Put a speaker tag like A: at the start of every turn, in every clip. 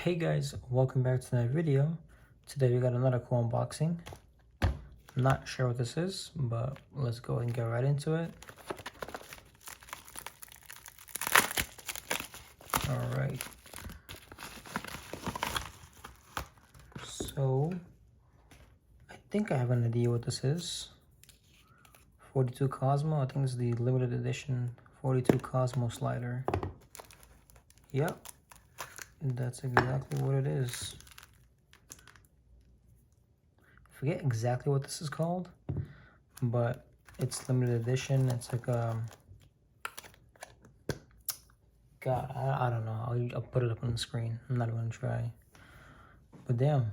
A: Hey guys, welcome back to another video. Today we got another cool unboxing. I'm not sure what this is, but let's go and get right into it. Alright. So, I think I have an idea what this is. 42 Cosmo, I think this is the limited edition 42 Cosmo slider. Yep, that's exactly what it is. Forget exactly what this is called, but it's limited edition. It's like God, I don't know. I'll put it up on the screen. I'm not gonna try. But damn.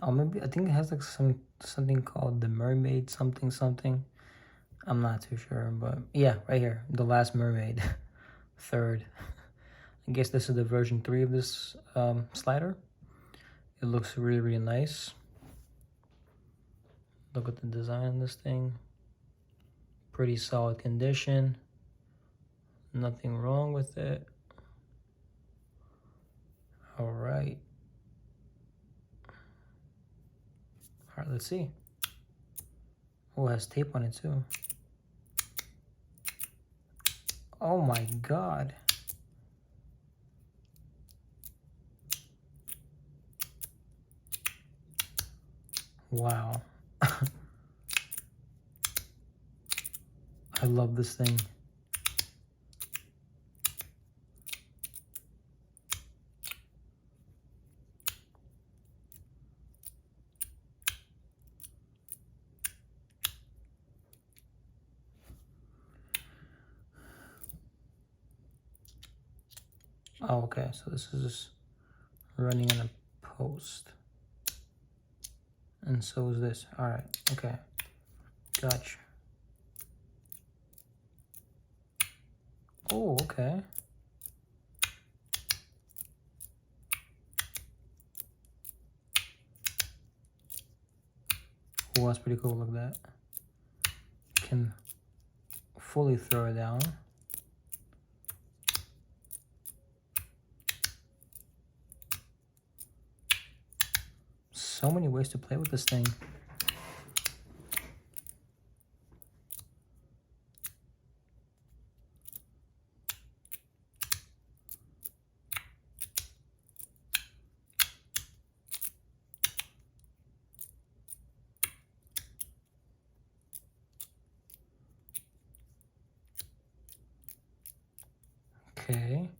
A: Oh, maybe I think it has like something called the Mermaid something. I'm not too sure, but yeah, right here, the Last Mermaid, third. I guess this is the version 3 of this slider. It looks really nice. Look at the design of this thing. Pretty solid condition. Nothing wrong with it. All right, let's see. Oh, it has tape on it too. Oh my God. Wow. I love this thing. Oh, okay, so this is running in a post. And so is this. All right, okay. Gotcha. Oh, okay. Oh, that's pretty cool. Look at that. Can fully throw it down. So many ways to play with this thing. Okay.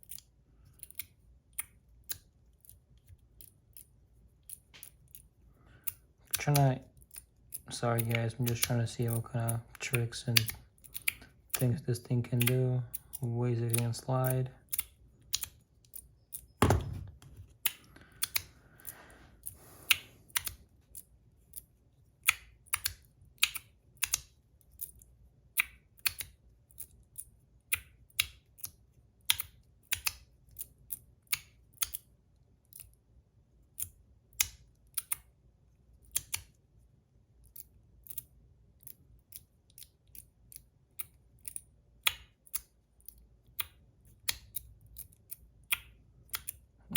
A: Sorry guys, I'm just trying to see what kind of tricks and things this thing can do, ways it can slide.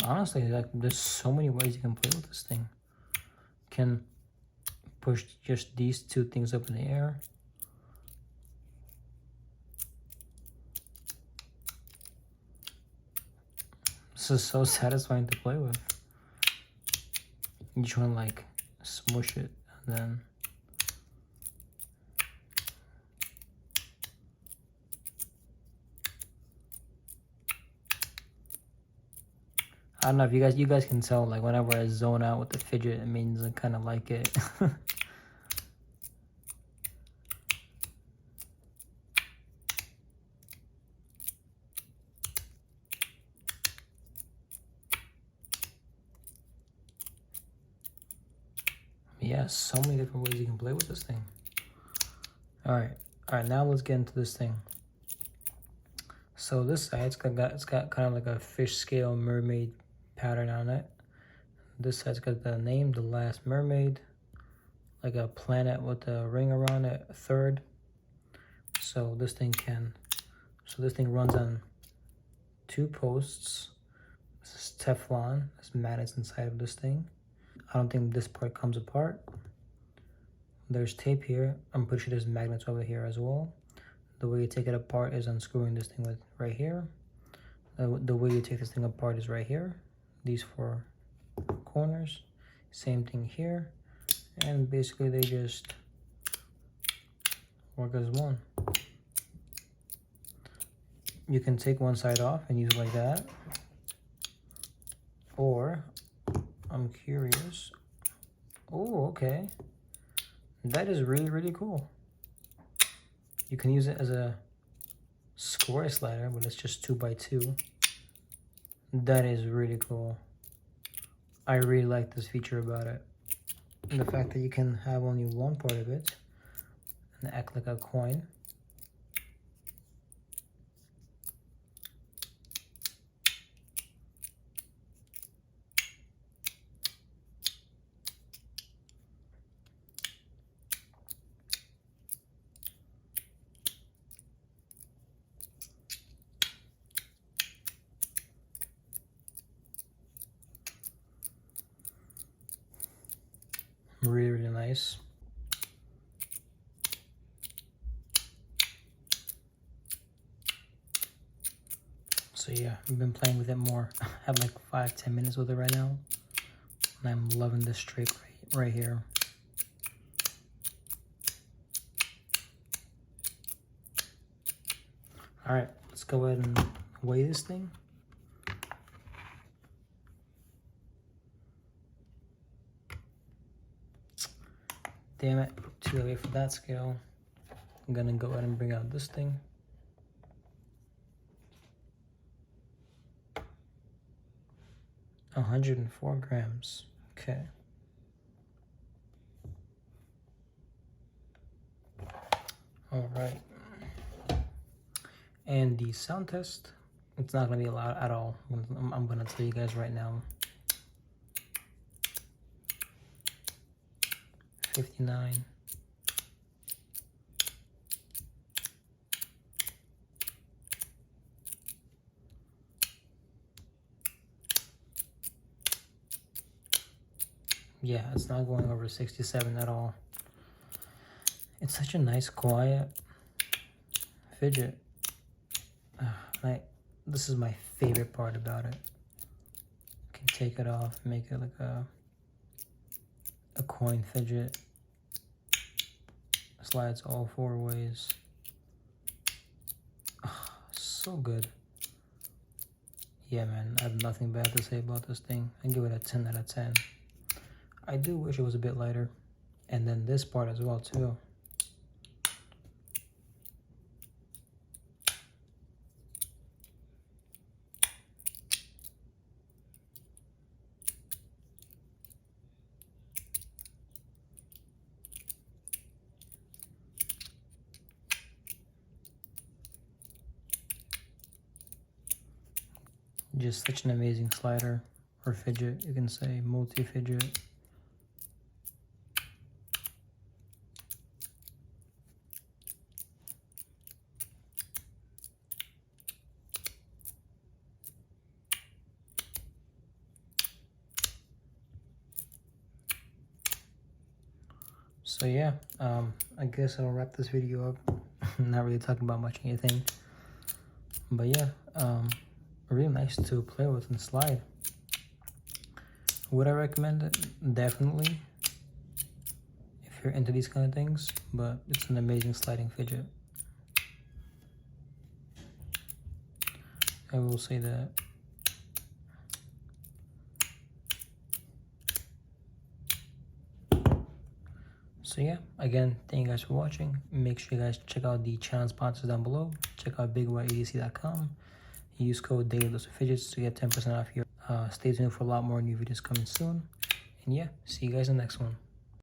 A: Honestly, like, there's so many ways you can play with this thing. Can push just these two things up in the air. This is so satisfying to play with. You just want to like smush it and then I don't know if you guys can tell, like whenever I zone out with the fidget, it means I kind of like it. Yeah, so many different ways you can play with this thing. All right, now let's get into this thing. So this side, it's got kind of like a fish scale mermaid pattern on it. This side's got the name, The Last Mermaid, like a planet with a ring around it, a third. So this thing runs on 2 posts. This is Teflon. There's magnets inside of this thing. I don't think this part comes apart. There's tape here. I'm pretty sure there's magnets over here as well. The way you take it apart is unscrewing this thing with right here. The way you take this thing apart is right here. These four corners. Same thing here. And basically they just work as one. You can take one side off and use it like that. Or, I'm curious. Oh, okay. That is really, really cool. You can use it as a square slider, but it's just 2x2. That is really cool. I really like this feature about it. And the fact that you can have only one part of it and act like a coin. Really, really nice. So yeah, I've been playing with it more. I have like 5-10 minutes with it right now. And I'm loving this streak right here. Alright, let's go ahead and weigh this thing. Damn it, too heavy for that scale. I'm gonna go ahead and bring out this thing. A 104 grams. Okay. All right. And the sound test, it's not gonna be loud at all. I'm gonna tell you guys right now. 59. Yeah, it's not going over 67 at all. It's such a nice, quiet fidget. This is my favorite part about it. You can take it off, make it like a coin fidget. Slides all 4 ways. Oh, so good. Yeah, man, I have nothing bad to say about this thing. I give it a 10 out of 10. I do wish it was a bit lighter. And then this part as well, too. Just such an amazing slider or fidget, you can say, multi-fidget. So yeah, I guess I'll wrap this video up. Not really talking about much anything, but yeah, really nice to play with and slide. Would I recommend it? Definitely, if you're into these kind of things, but it's an amazing sliding fidget. I will say that. So yeah, again, thank you guys for watching. Make sure you guys check out the channel sponsors down below. Check out bigwedc.com. Use code DailyDoseOfFidgets to get 10% off your. Stay tuned for a lot more new videos coming soon. And yeah, see you guys in the next one.